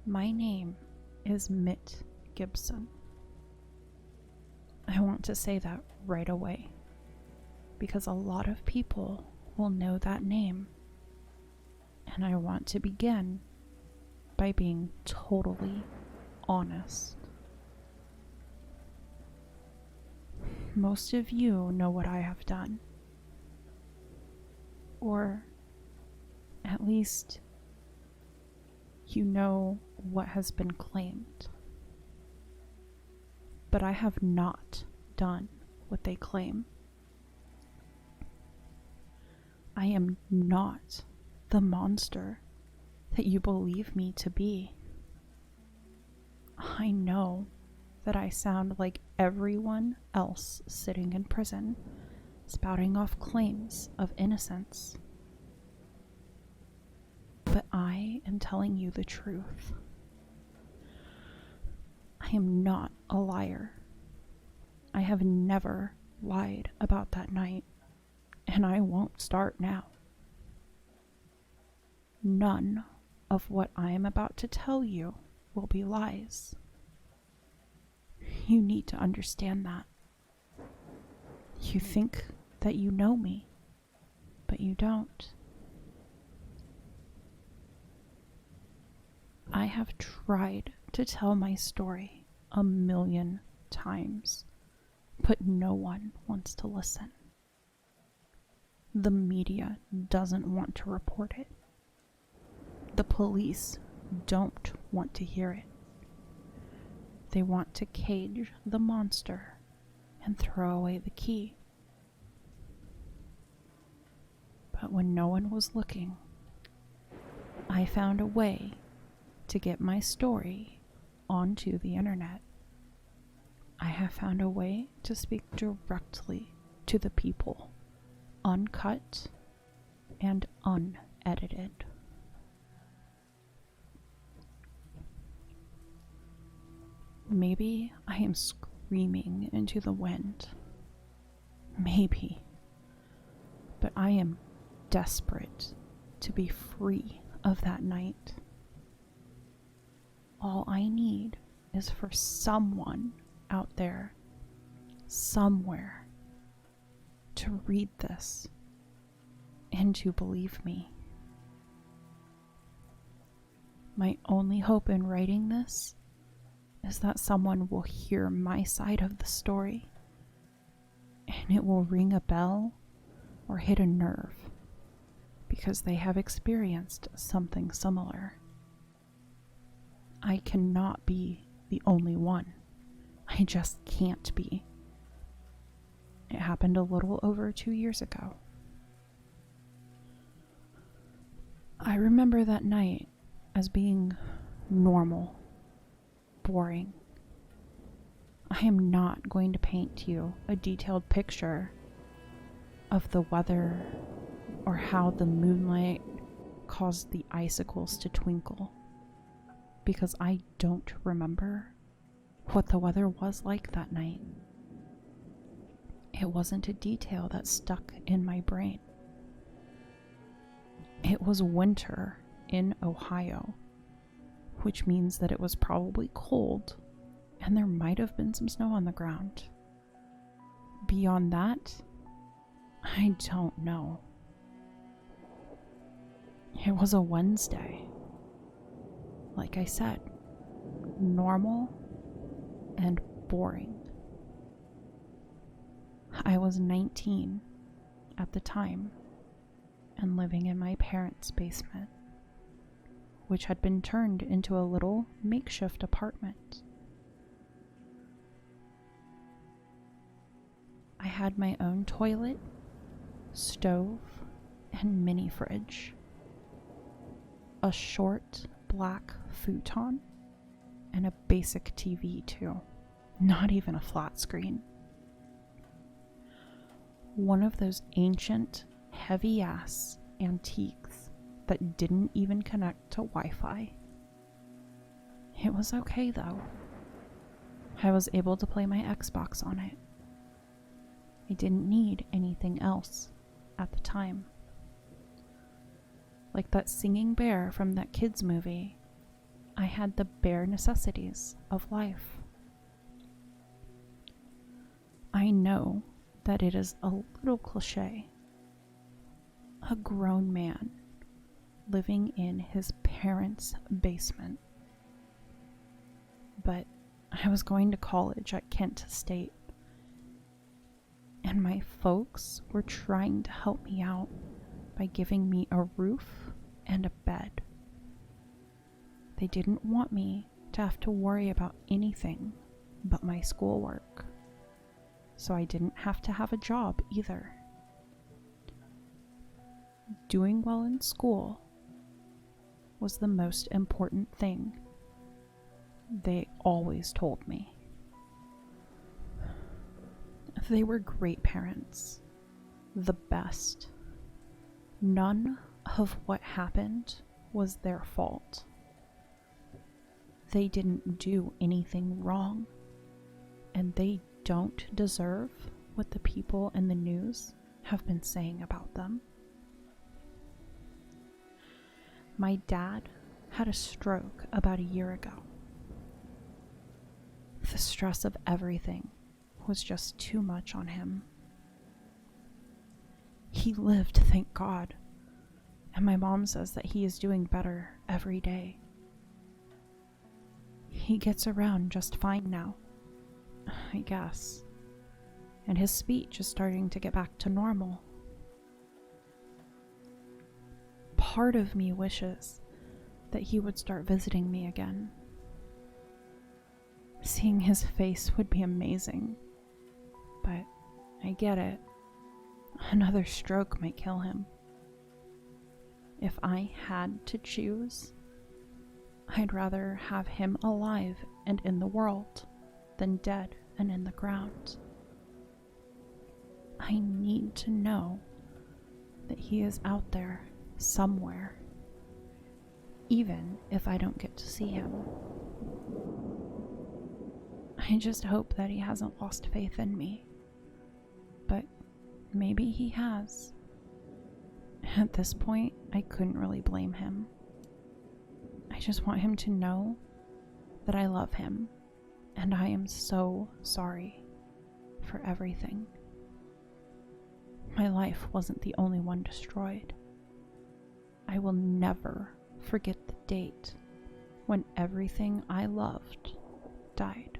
My name is Mitt Gibson. I want to say that right away, because a lot of people will know that name, and I want to begin by being totally honest. Most of you know what I have done, or at least you know what has been claimed. But I have not done what they claim. I am not the monster that you believe me to be. I know that I sound like everyone else sitting in prison, spouting off claims of innocence. But I am telling you the truth. I am not a liar. I have never lied about that night, and I won't start now. None of what I am about to tell you will be lies. You need to understand that. You think that you know me, but you don't. I have tried to tell my story 1,000,000 times, but no one wants to listen. The media doesn't want to report it. The police don't want to hear it. They want to cage the monster and throw away the key. But when no one was looking, I found a way to get my story onto the internet. I have found a way to speak directly to the people, uncut and unedited. Maybe I am screaming into the wind. Maybe. But I am desperate to be free of that night. All I need is for someone out there, somewhere, to read this and to believe me. My only hope in writing this is that someone will hear my side of the story, and it will ring a bell or hit a nerve because they have experienced something similar. I cannot be the only one. I just can't be. It happened a little over 2 years ago. I remember that night as being normal, boring. I am not going to paint you a detailed picture of the weather or how the moonlight caused the icicles to twinkle, because I don't remember what the weather was like that night. It wasn't a detail that stuck in my brain. It was winter in Ohio, which means that it was probably cold and there might have been some snow on the ground. Beyond that, I don't know. It was a Wednesday. Like I said, normal and boring. I was 19 at the time and living in my parents' basement, which had been turned into a little makeshift apartment. I had my own toilet, stove, and mini fridge, a short black futon, and a basic TV too, not even a flat screen. One of those ancient, heavy-ass antiques that didn't even connect to Wi-Fi. It was okay though. I was able to play my Xbox on it. I didn't need anything else at the time. Like that singing bear from that kids movie, I had the bare necessities of life. I know that it is a little cliche. A grown man living in his parents' basement. But I was going to college at Kent State, and my folks were trying to help me out by giving me a roof and a bed. They didn't want me to have to worry about anything but my schoolwork, so I didn't have to have a job either. Doing well in school was the most important thing, they always told me. They were great parents, the best. None of what happened was their fault. They didn't do anything wrong, and they don't deserve what the people in the news have been saying about them. My dad had a stroke about a year ago. The stress of everything was just too much on him. He lived, thank God, and my mom says that he is doing better every day. He gets around just fine now, I guess, and his speech is starting to get back to normal. Part of me wishes that he would start visiting me again. Seeing his face would be amazing, but I get it. Another stroke might kill him. If I had to choose, I'd rather have him alive and in the world than dead and in the ground. I need to know that he is out there somewhere, even if I don't get to see him. I just hope that he hasn't lost faith in me, but maybe he has. At this point, I couldn't really blame him. I just want him to know that I love him, and I am so sorry for everything. My life wasn't the only one destroyed. I will never forget the date when everything I loved died.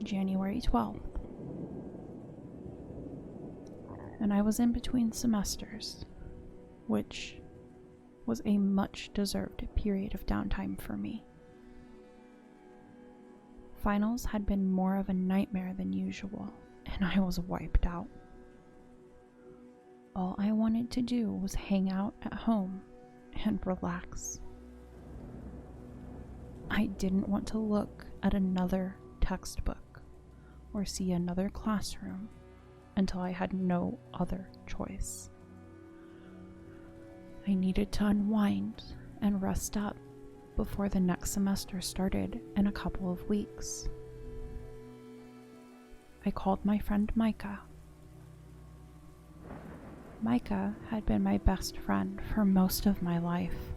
January 12th. And I was in between semesters, which was a much-deserved period of downtime for me. Finals had been more of a nightmare than usual, and I was wiped out. All I wanted to do was hang out at home and relax. I didn't want to look at another textbook or see another classroom until I had no other choice. I needed to unwind and rest up before the next semester started in a couple of weeks. I called my friend Micah. Micah had been my best friend for most of my life.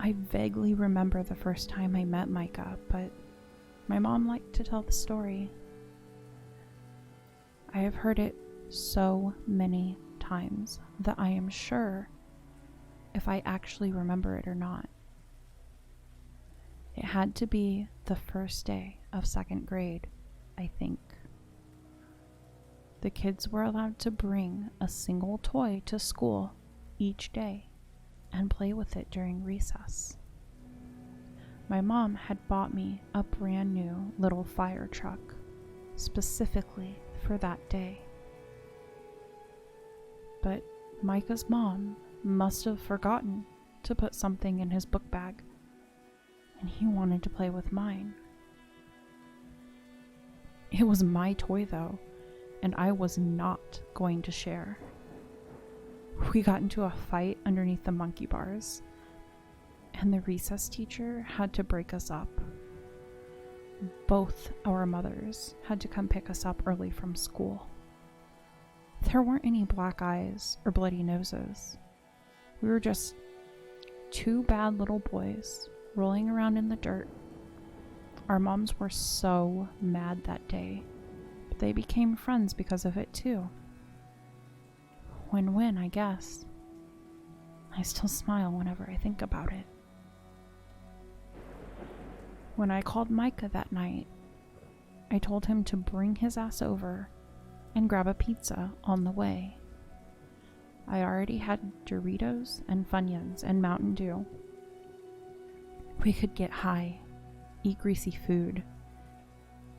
I vaguely remember the first time I met Micah, but my mom liked to tell the story. I have heard it so many times that I am sure if I actually remember it or not. It had to be the first day of second grade, I think. The kids were allowed to bring a single toy to school each day and play with it during recess. My mom had bought me a brand new little fire truck specifically for that day. But Micah's mom must have forgotten to put something in his book bag, and he wanted to play with mine. It was my toy though, and I was not going to share. We got into a fight underneath the monkey bars, and the recess teacher had to break us up. Both our mothers had to come pick us up early from school. There weren't any black eyes or bloody noses. We were just two bad little boys rolling around in the dirt. Our moms were so mad that day, but they became friends because of it too. Win-win, I guess. I still smile whenever I think about it. When I called Micah that night, I told him to bring his ass over and grab a pizza on the way. I already had Doritos and Funyuns and Mountain Dew. We could get high, eat greasy food,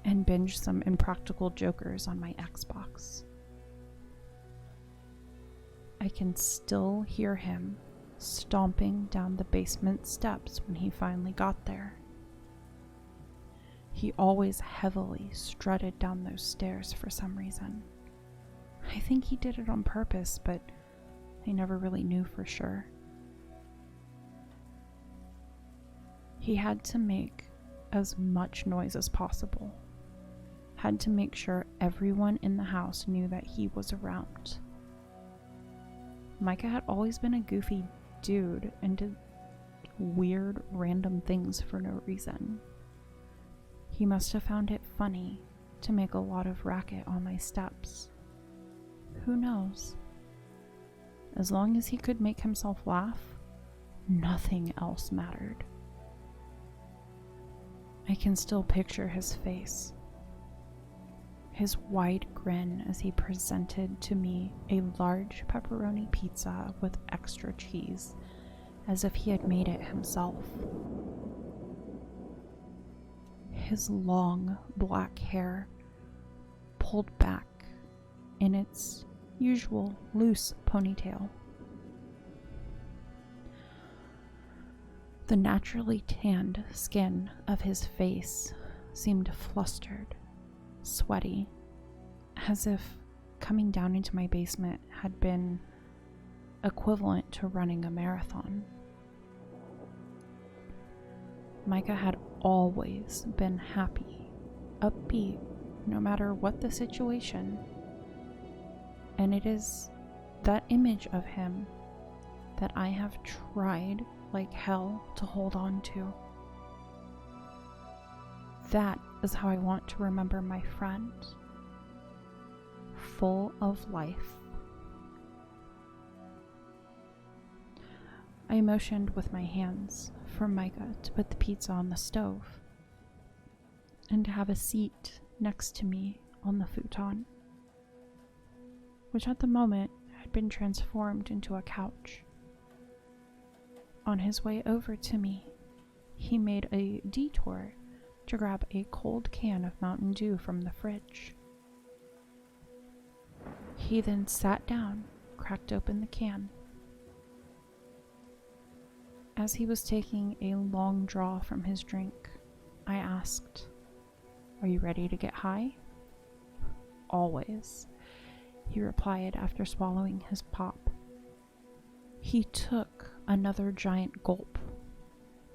and binge some Impractical Jokers on my Xbox. I can still hear him stomping down the basement steps when he finally got there. He always heavily strutted down those stairs for some reason. I think he did it on purpose, but I never really knew for sure. He had to make as much noise as possible. Had to make sure everyone in the house knew that he was around. Micah had always been a goofy dude and did weird, random things for no reason. He must have found it funny to make a lot of racket on my steps. Who knows? As long as he could make himself laugh, nothing else mattered. I can still picture his face. His wide grin as he presented to me a large pepperoni pizza with extra cheese, as if he had made it himself. His long black hair pulled back in its usual loose ponytail. The naturally tanned skin of his face seemed flustered, sweaty, as if coming down into my basement had been equivalent to running a marathon. Micah had always been happy, upbeat, no matter what the situation. And it is that image of him that I have tried like hell to hold on to. That is how I want to remember my friend. Full of life. I motioned with my hands for Micah to put the pizza on the stove and to have a seat next to me on the futon, which at the moment had been transformed into a couch. On his way over to me, he made a detour to grab a cold can of Mountain Dew from the fridge. He then sat down, cracked open the can. As he was taking a long draw from his drink, I asked, "Are you ready to get high?" "Always," he replied after swallowing his pop. He took another giant gulp,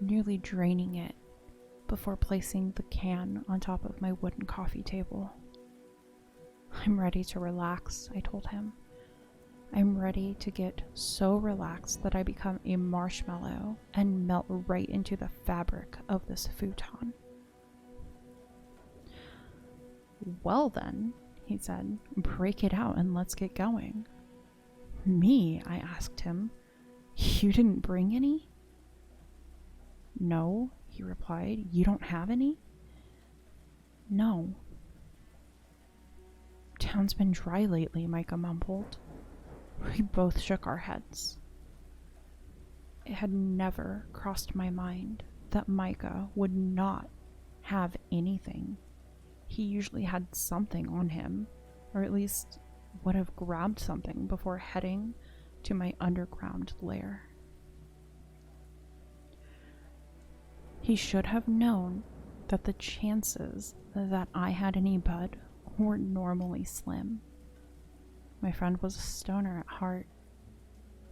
nearly draining it, before placing the can on top of my wooden coffee table. "I'm ready to relax," I told him. "I'm ready to get so relaxed that I become a marshmallow and melt right into the fabric of this futon." "Well then," he said, "break it out and let's get going." "Me?" I asked him. "You didn't bring any?" "No," he replied. "You don't have any?" "No." "Town's been dry lately," Micah mumbled. We both shook our heads. It had never crossed my mind that Micah would not have anything. He usually had something on him, or at least would have grabbed something before heading to my underground lair. He should have known that the chances that I had any bud were normally slim. My friend was a stoner at heart,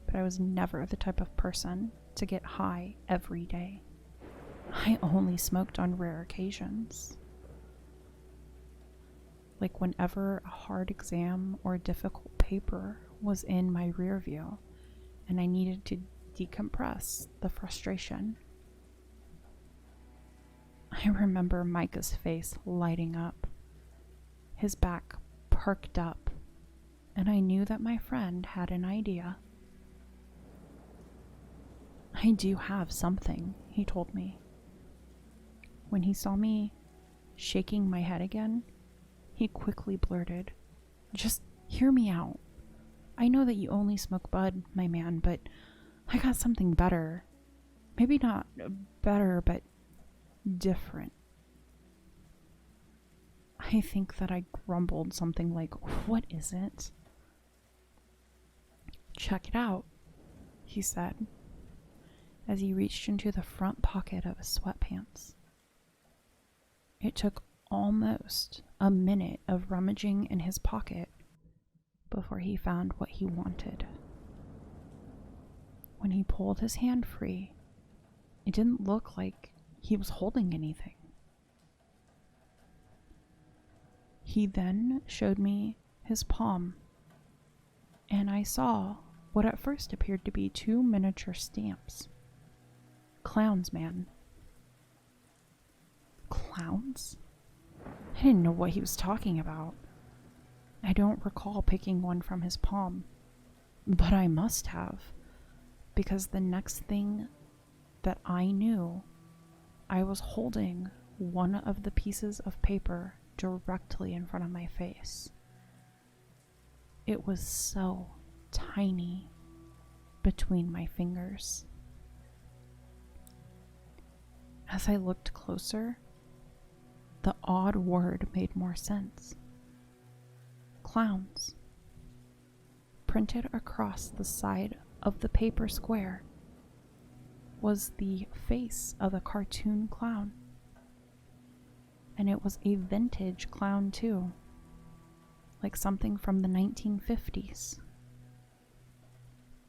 but I was never the type of person to get high every day. I only smoked on rare occasions. Like whenever a hard exam or difficult paper was in my rear view and I needed to decompress the frustration. I remember Micah's face lighting up, his back perked up, and I knew that my friend had an idea. I do have something, he told me. When he saw me shaking my head again, he quickly blurted, "Just hear me out. I know that you only smoke bud, my man, but I got something better. Maybe not better, but different." I think that I grumbled something like, "What is it?" "Check it out," he said, as he reached into the front pocket of his sweatpants. It took almost a minute of rummaging in his pocket before he found what he wanted. When he pulled his hand free, it didn't look like he was holding anything. He then showed me his palm, and I saw what at first appeared to be 2 miniature stamps. Clowns, man. Clowns? I didn't know what he was talking about. I don't recall picking one from his palm, but I must have, because the next thing that I knew, I was holding one of the pieces of paper directly in front of my face. It was so tiny between my fingers. As I looked closer, the odd word made more sense. Clowns. Printed across the side of the paper square was the face of a cartoon clown. And it was a vintage clown too, like something from the 1950s.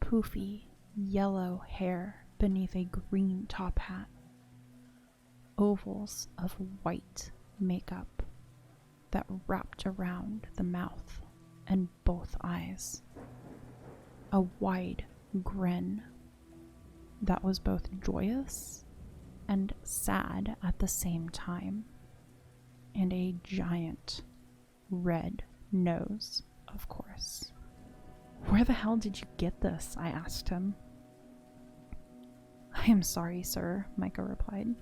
Poofy, yellow hair beneath a green top hat. Ovals of white makeup that wrapped around the mouth and both eyes. A wide grin that was both joyous and sad at the same time. And a giant red nose, of course. "Where the hell did you get this?" I asked him. "I am sorry, sir," Micah replied.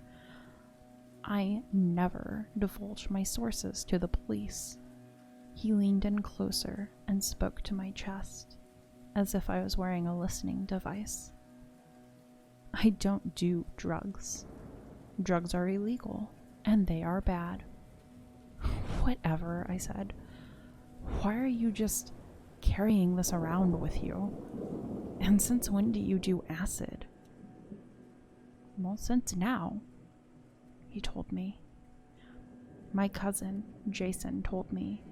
"I never divulge my sources to the police." He leaned in closer and spoke to my chest, as if I was wearing a listening device. "I don't do drugs. Drugs are illegal, and they are bad." "Whatever," I said. "Why are you just carrying this around with you? And since when do you do acid?" "Well, since now," he told me. My cousin, Jason, told me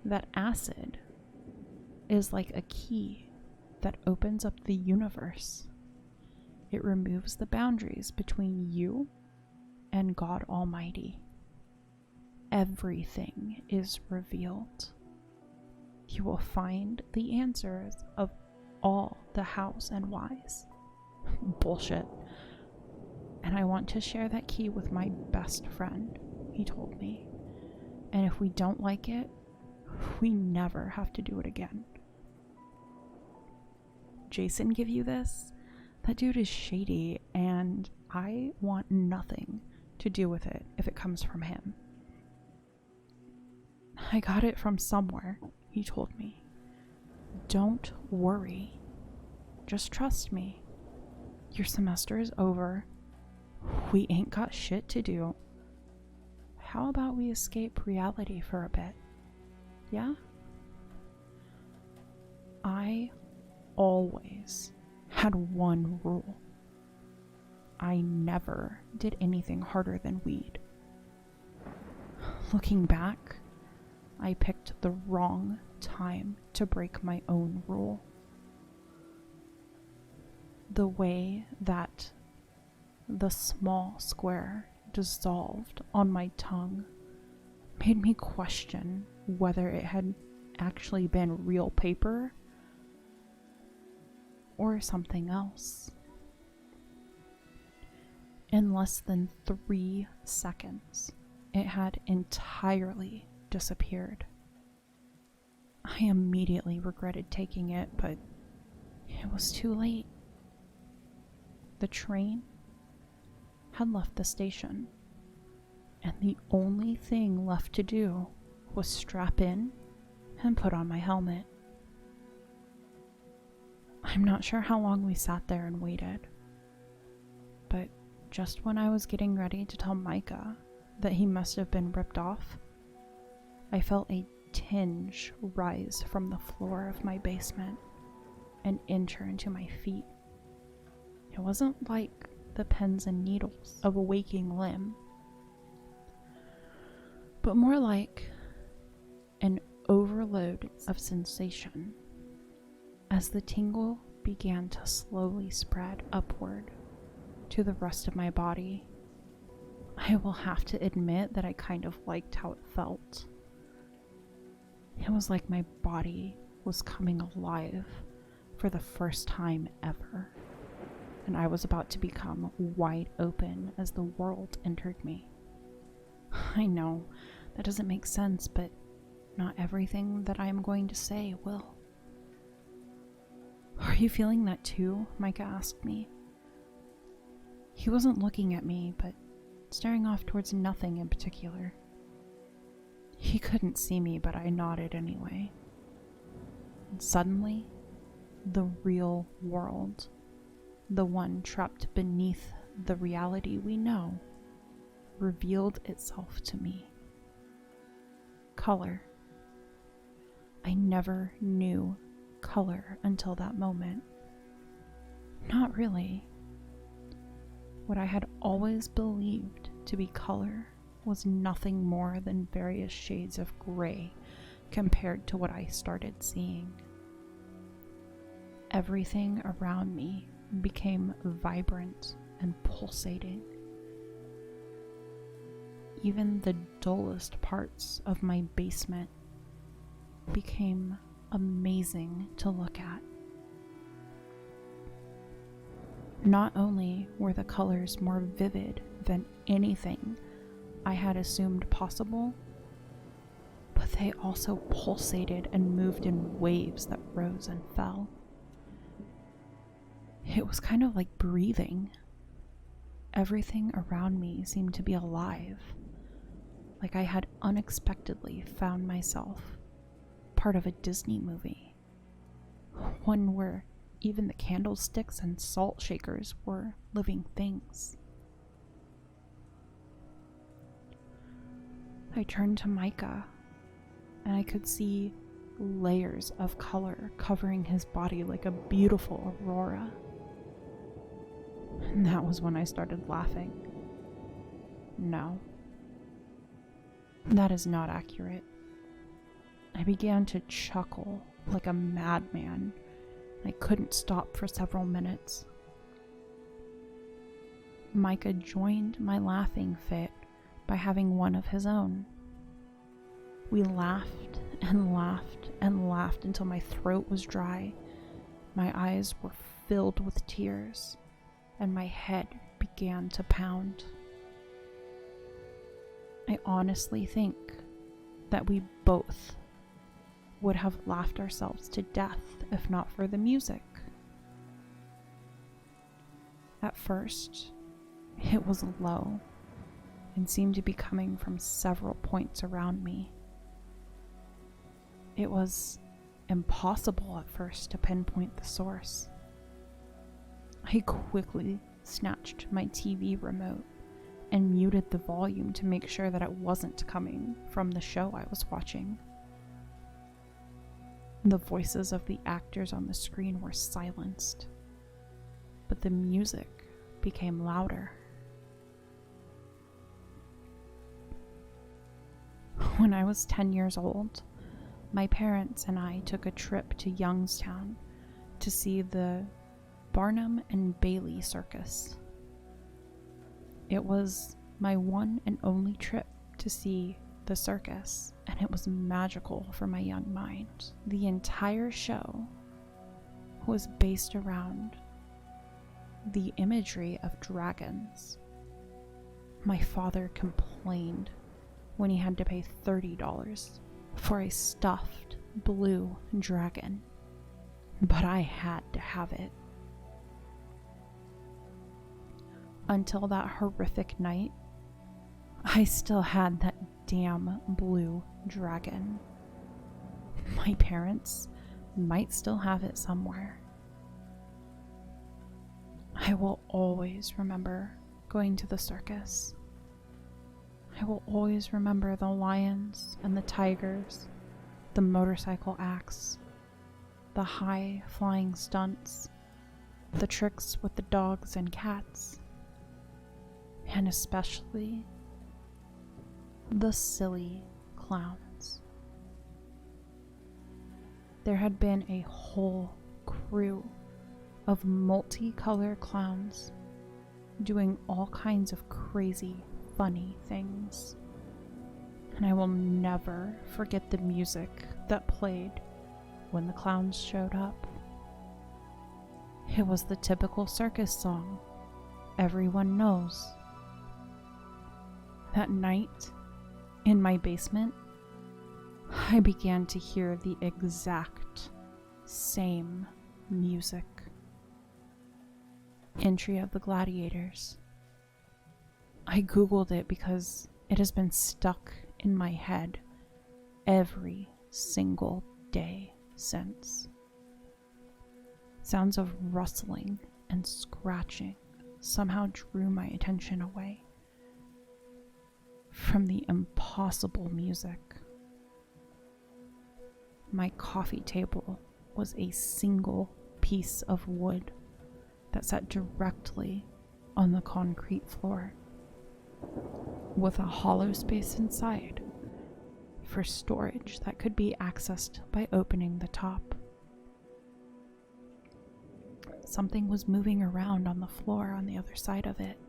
that acid is like a key that opens up the universe. It removes the boundaries between you and God Almighty. Everything is revealed. You will find the answers of all the hows and whys. Bullshit. "And I want to share that key with my best friend," he told me. "And if we don't like it, we never have to do it again." "Jason give you this? That dude is shady, and I want nothing to do with it if it comes from him." "I got it from somewhere," he told me. "Don't worry. Just trust me. Your semester is over. We ain't got shit to do. How about we escape reality for a bit? Yeah?" I always had one rule. I never did anything harder than weed. Looking back, I picked the wrong time to break my own rule. The way that the small square dissolved on my tongue made me question whether it had actually been real paper or something else. In less than 3 seconds, it had entirely disappeared. I immediately regretted taking it, but it was too late. The train had left the station, and the only thing left to do was strap in and put on my helmet. I'm not sure how long we sat there and waited, but just when I was getting ready to tell Micah that he must have been ripped off, I felt a tinge rise from the floor of my basement and enter into my feet. It wasn't like the pins and needles of a waking limb, but more like an overload of sensation as the tingle began to slowly spread upward to the rest of my body. I will have to admit that I kind of liked how it felt. It was like my body was coming alive for the first time ever, and I was about to become wide open as the world entered me. I know that doesn't make sense, but not everything that I am going to say will. Are you feeling that too? Micah asked me. He wasn't looking at me, but staring off towards nothing in particular. He couldn't see me, but I nodded anyway. And suddenly, the real world, the one trapped beneath the reality we know, revealed itself to me. Color. I never knew color until that moment. Not really. What I had always believed to be color was nothing more than various shades of gray compared to what I started seeing. Everything around me became vibrant and pulsating. Even the dullest parts of my basement became amazing to look at. Not only were the colors more vivid than anything I had assumed possible, but they also pulsated and moved in waves that rose and fell. It was kind of like breathing. Everything around me seemed to be alive, like I had unexpectedly found myself part of a Disney movie, one where even the candlesticks and salt shakers were living things. I turned to Micah, and I could see layers of color covering his body like a beautiful aurora. And that was when I started laughing. No, that is not accurate. I began to chuckle like a madman. I couldn't stop for several minutes. Micah joined my laughing fit by having one of his own. We laughed and laughed and laughed until my throat was dry, my eyes were filled with tears, and my head began to pound. I honestly think that we both would have laughed ourselves to death if not for the music. At first, it was low and seemed to be coming from several points around me. It was impossible at first to pinpoint the source. I quickly snatched my TV remote and muted the volume to make sure that it wasn't coming from the show I was watching. The voices of the actors on the screen were silenced, but the music became louder. When I was 10 years old, my parents and I took a trip to Youngstown to see the Barnum and Bailey Circus. It was my one and only trip to see the circus, and it was magical for my young mind. The entire show was based around the imagery of dragons My father complained when he had to pay $30 for a stuffed blue dragon, but I had to have it. Until that horrific night, I still had that damn blue dragon. My parents might still have it somewhere. I will always remember going to the circus. I will always remember the lions and the tigers, the motorcycle acts, the high flying stunts, the tricks with the dogs and cats, and especially the silly clowns. There had been a whole crew of multicolored clowns doing all kinds of crazy, funny things. And I will never forget the music that played when the clowns showed up. It was the typical circus song everyone knows. That night, in my basement, I began to hear the exact same music. Entry of the Gladiators. I googled it because it has been stuck in my head every single day since. Sounds of rustling and scratching somehow drew my attention away from the impossible music. My coffee table was a single piece of wood that sat directly on the concrete floor, with a hollow space inside for storage that could be accessed by opening the top. Something was moving around on the floor on the other side of it.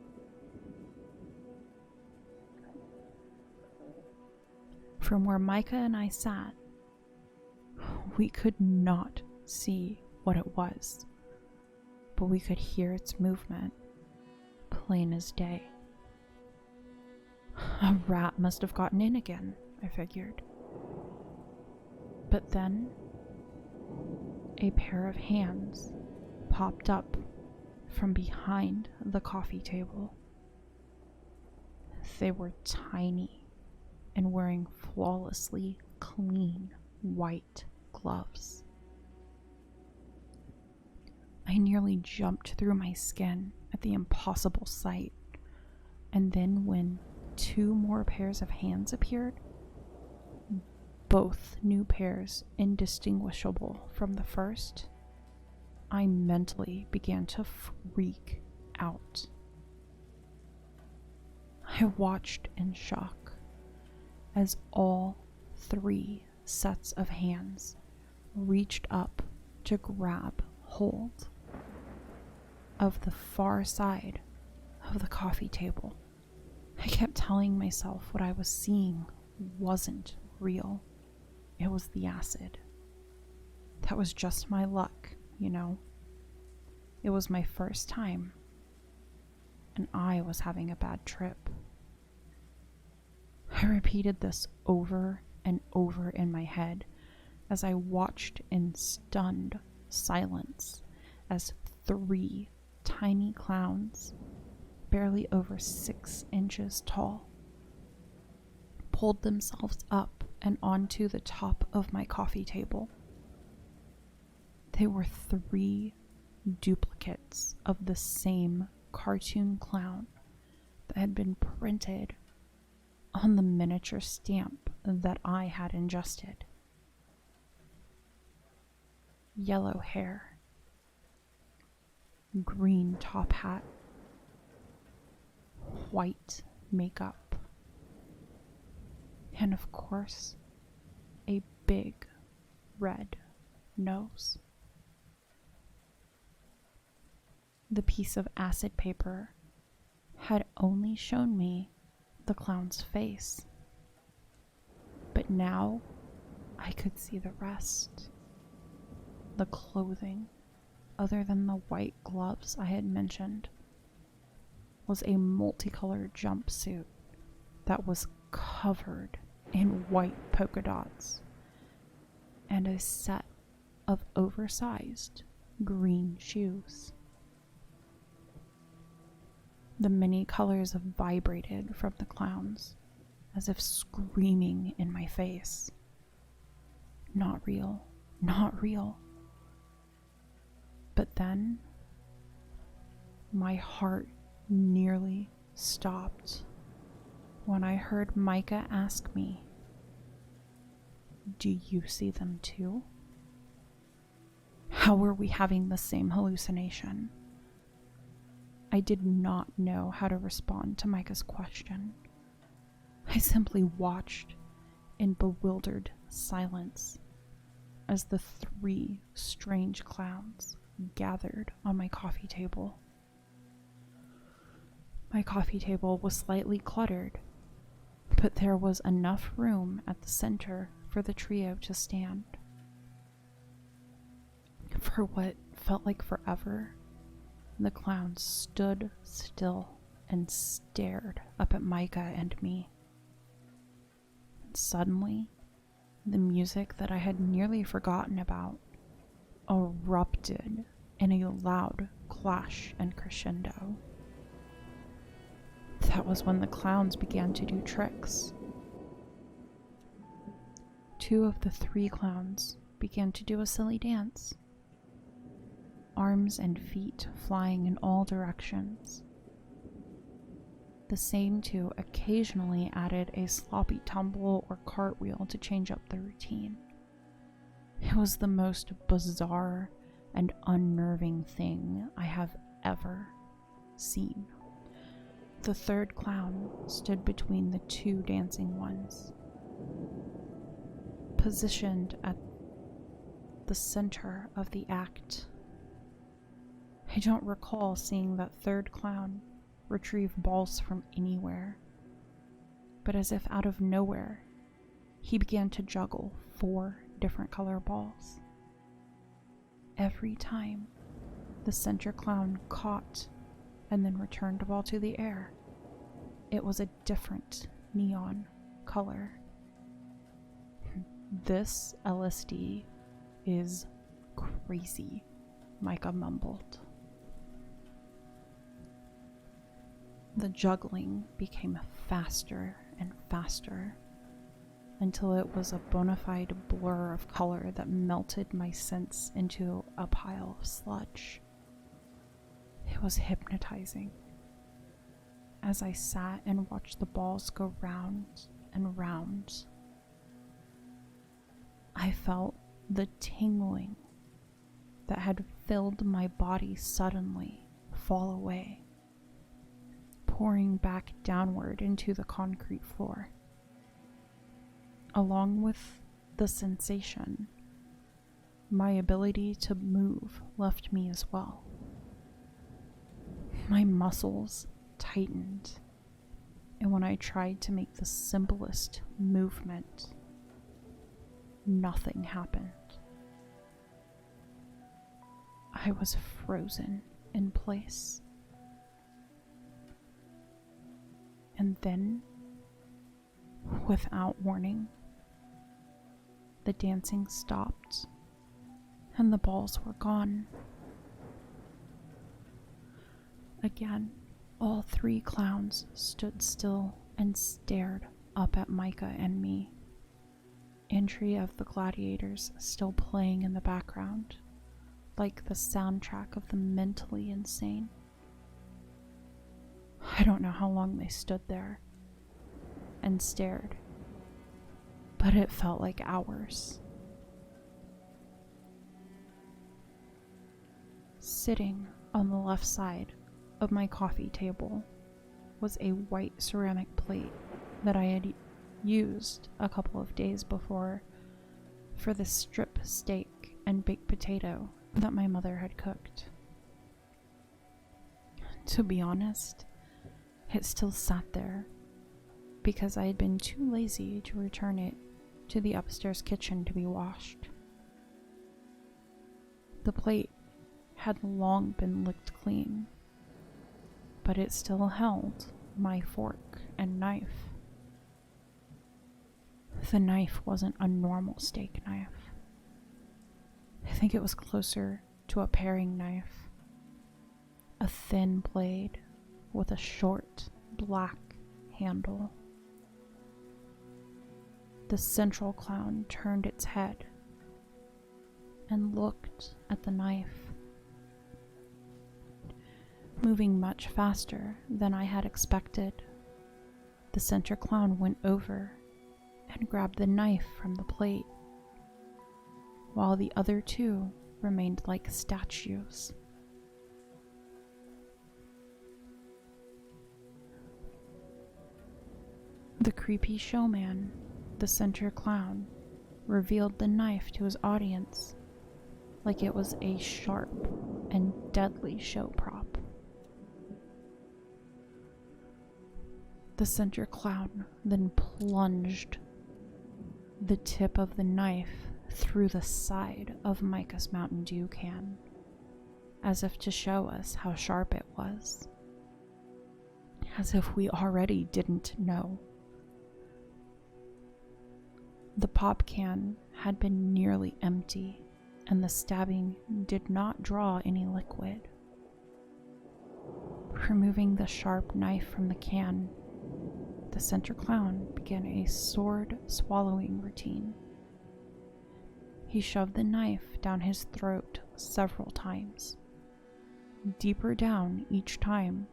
From where Micah and I sat, we could not see what it was, but we could hear its movement, plain as day. A rat must have gotten in again, I figured. But then, a pair of hands popped up from behind the coffee table. They were tiny and wearing flawlessly clean white gloves. I nearly jumped through my skin at the impossible sight, and then when 2 more pairs of hands appeared, both new pairs indistinguishable from the first, I mentally began to freak out. I watched in shock as all 3 sets of hands reached up to grab hold of the far side of the coffee table. I kept telling myself what I was seeing wasn't real. It was the acid. That was just my luck, you know. It was my first time, and I was having a bad trip. I repeated this over and over in my head as I watched in stunned silence as 3 tiny clowns, barely over 6 inches tall, pulled themselves up and onto the top of my coffee table. They were 3 duplicates of the same cartoon clown that had been printed on the miniature stamp that I had ingested. Yellow hair, green top hat, white makeup, and of course, a big red nose. The piece of acid paper had only shown me the clown's face, but now I could see the rest. The clothing, other than the white gloves I had mentioned, was a multicolored jumpsuit that was covered in white polka dots and a set of oversized green shoes. The many colors vibrated from the clowns as if screaming in my face. Not real, not real. But then, my heart nearly stopped when I heard Micah ask me, "Do you see them too?" How were we having the same hallucination? I did not know how to respond to Micah's question. I simply watched in bewildered silence as the 3 strange clowns gathered on my coffee table. My coffee table was slightly cluttered, but there was enough room at the center for the trio to stand. For what felt like forever, the clowns stood still and stared up at Micah and me. And suddenly, the music that I had nearly forgotten about erupted in a loud clash and crescendo. That was when the clowns began to do tricks. 2 of the 3 clowns began to do a silly dance, arms and feet flying in all directions. The same 2 occasionally added a sloppy tumble or cartwheel to change up the routine. It was the most bizarre and unnerving thing I have ever seen. The 3rd clown stood between the 2 dancing ones, positioned at the center of the act. I don't recall seeing that 3rd clown retrieve balls from anywhere, but as if out of nowhere, he began to juggle 4 different color balls. Every time, the center clown caught and then returned a ball to the air, it was a different neon color. "This LSD is crazy," Micah mumbled. The juggling became faster and faster until it was a bona fide blur of color that melted my sense into a pile of sludge. It was hypnotizing. As I sat and watched the balls go round and round, I felt the tingling that had filled my body suddenly fall away, pouring back downward into the concrete floor. Along with the sensation, my ability to move left me as well. My muscles tightened, and when I tried to make the simplest movement, nothing happened. I was frozen in place. And then, without warning, the dancing stopped and the balls were gone. Again, all 3 clowns stood still and stared up at Micah and me, Entry of the Gladiators still playing in the background, like the soundtrack of the mentally insane. I don't know how long they stood there and stared, but it felt like hours. Sitting on the left side of my coffee table was a white ceramic plate that I had used a couple of days before for the strip steak and baked potato that my mother had cooked. To be honest, it still sat there because I had been too lazy to return it to the upstairs kitchen to be washed. The plate had long been licked clean, but it still held my fork and knife. The knife wasn't a normal steak knife. I think it was closer to a paring knife. A thin blade with a short, black handle. The central clown turned its head and looked at the knife, moving much faster than I had expected. The center clown went over and grabbed the knife from the plate, while the other two remained like statues. The creepy showman, the center clown, revealed the knife to his audience like it was a sharp and deadly show prop. The center clown then plunged the tip of the knife through the side of Micah's Mountain Dew can, as if to show us how sharp it was. As if we already didn't know. The pop can had been nearly empty, and the stabbing did not draw any liquid. Removing the sharp knife from the can, the center clown began a sword swallowing routine. He shoved the knife down his throat several times, deeper down each time,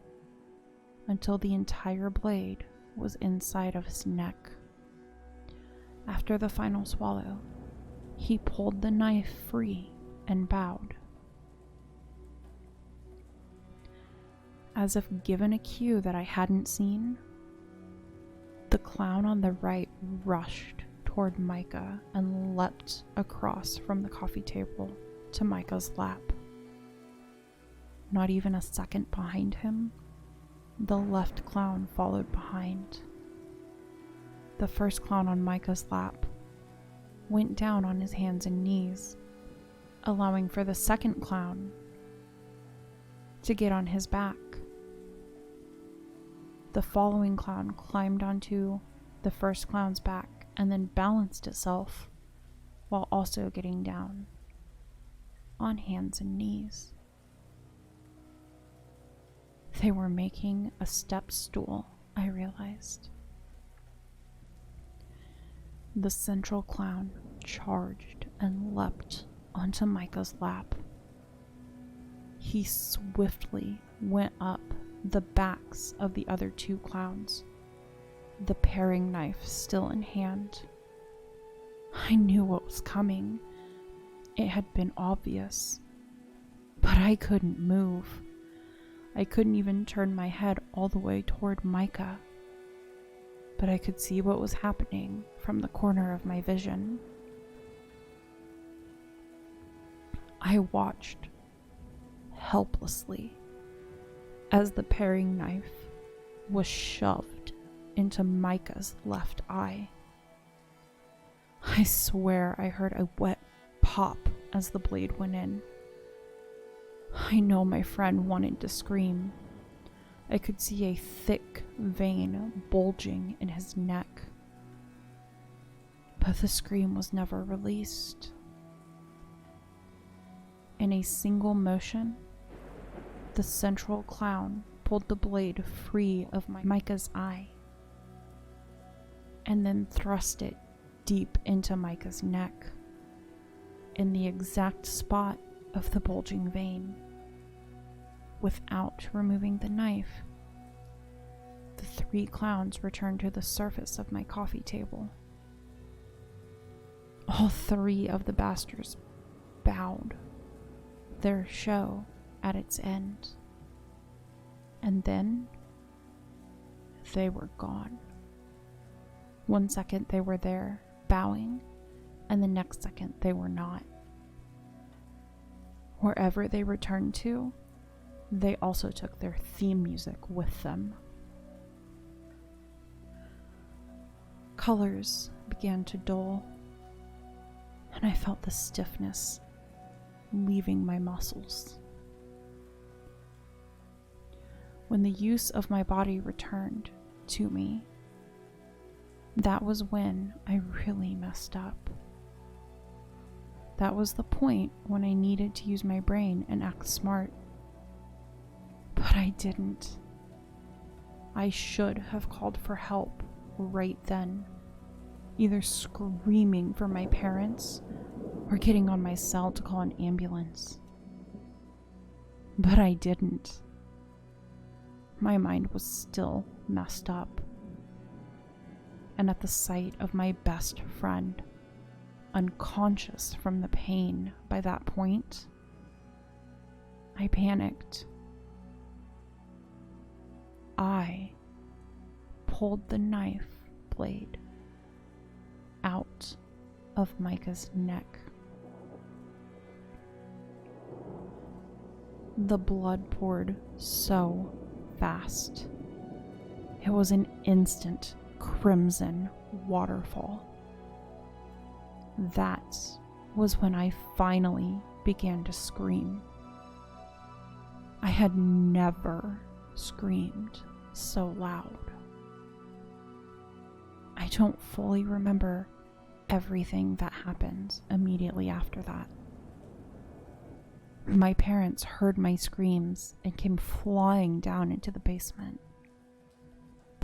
until the entire blade was inside of his neck. After the final swallow, he pulled the knife free and bowed. As if given a cue that I hadn't seen, the clown on the right rushed toward Micah and leapt across from the coffee table to Micah's lap. Not even a second behind him, the left clown followed behind. The first clown on Micah's lap went down on his hands and knees, allowing for the second clown to get on his back. The following clown climbed onto the first clown's back and then balanced itself while also getting down on hands and knees. They were making a step stool, I realized. The central clown charged and leapt onto Micah's lap. He swiftly went up the backs of the other two clowns, the paring knife still in hand. I knew what was coming. It had been obvious, but I couldn't move. I couldn't even turn my head all the way toward Micah, but I could see what was happening from the corner of my vision. I watched helplessly as the paring knife was shoved into Micah's left eye. I swear I heard a wet pop as the blade went in. I know my friend wanted to scream. I could see a thick vein bulging in his neck, but the scream was never released. In a single motion, the central clown pulled the blade free of Micah's eye and then thrust it deep into Micah's neck, in the exact spot of the bulging vein. Without removing the knife, the three clowns returned to the surface of my coffee table. All three of the bastards bowed, their show at its end. And then they were gone. 1 second they were there, bowing, and the next second they were not. Wherever they returned to, they also took their theme music with them. Colors began to dull, and I felt the stiffness leaving my muscles. when the use of my body returned to me, that was when I really messed up. That was the point when I needed to use my brain and act smart. But I didn't. I should have called for help right then, either screaming for my parents or getting on my cell to call an ambulance. But I didn't. My mind was still messed up. And at the sight of my best friend, unconscious from the pain by that point, I panicked. I pulled the knife blade out of Micah's neck. The blood poured so fast. It was an instant crimson waterfall. That was when I finally began to scream. I had never screamed so loud. I don't fully remember everything that happened immediately after that. My parents heard my screams and came flying down into the basement.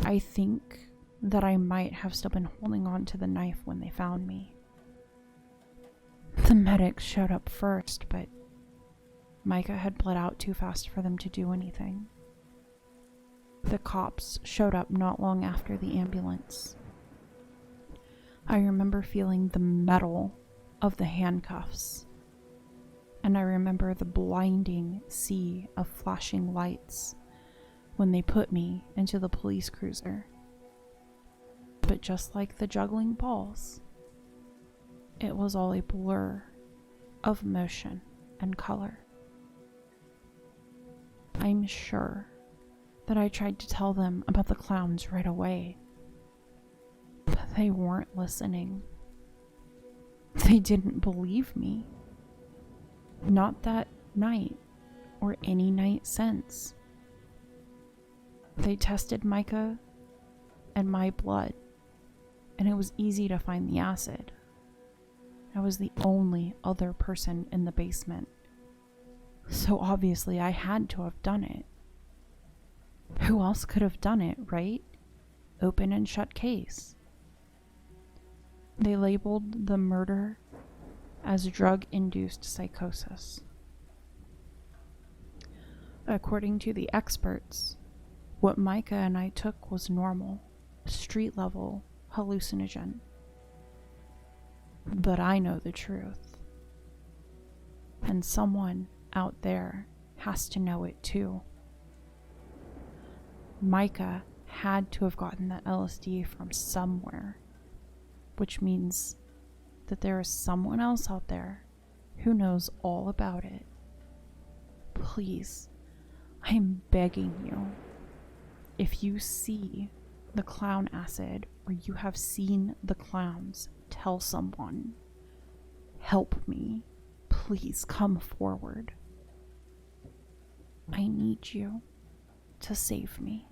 I think that I might have still been holding on to the knife when they found me. The medics showed up first, but Micah had bled out too fast for them to do anything. The cops showed up not long after the ambulance. I remember feeling the metal of the handcuffs, and I remember the blinding sea of flashing lights when they put me into the police cruiser. But just like the juggling balls, it was all a blur of motion and color. I'm sure that I tried to tell them about the clowns right away, but they weren't listening. They didn't believe me. Not that night, or any night since. They tested Micah and my blood, and it was easy to find the acid. I was the only other person in the basement, so obviously I had to have done it. Who else could have done it, right? Open and shut case. They labeled the murder as drug-induced psychosis. According to the experts, what Micah and I took was normal, street-level hallucinogen. But I know the truth. And someone out there has to know it too. Micah had to have gotten that LSD from somewhere, which means that there is someone else out there who knows all about it. Please, I am begging you, if you see the clown acid or you have seen the clowns, tell someone. Help me. Please come forward. I need you to save me.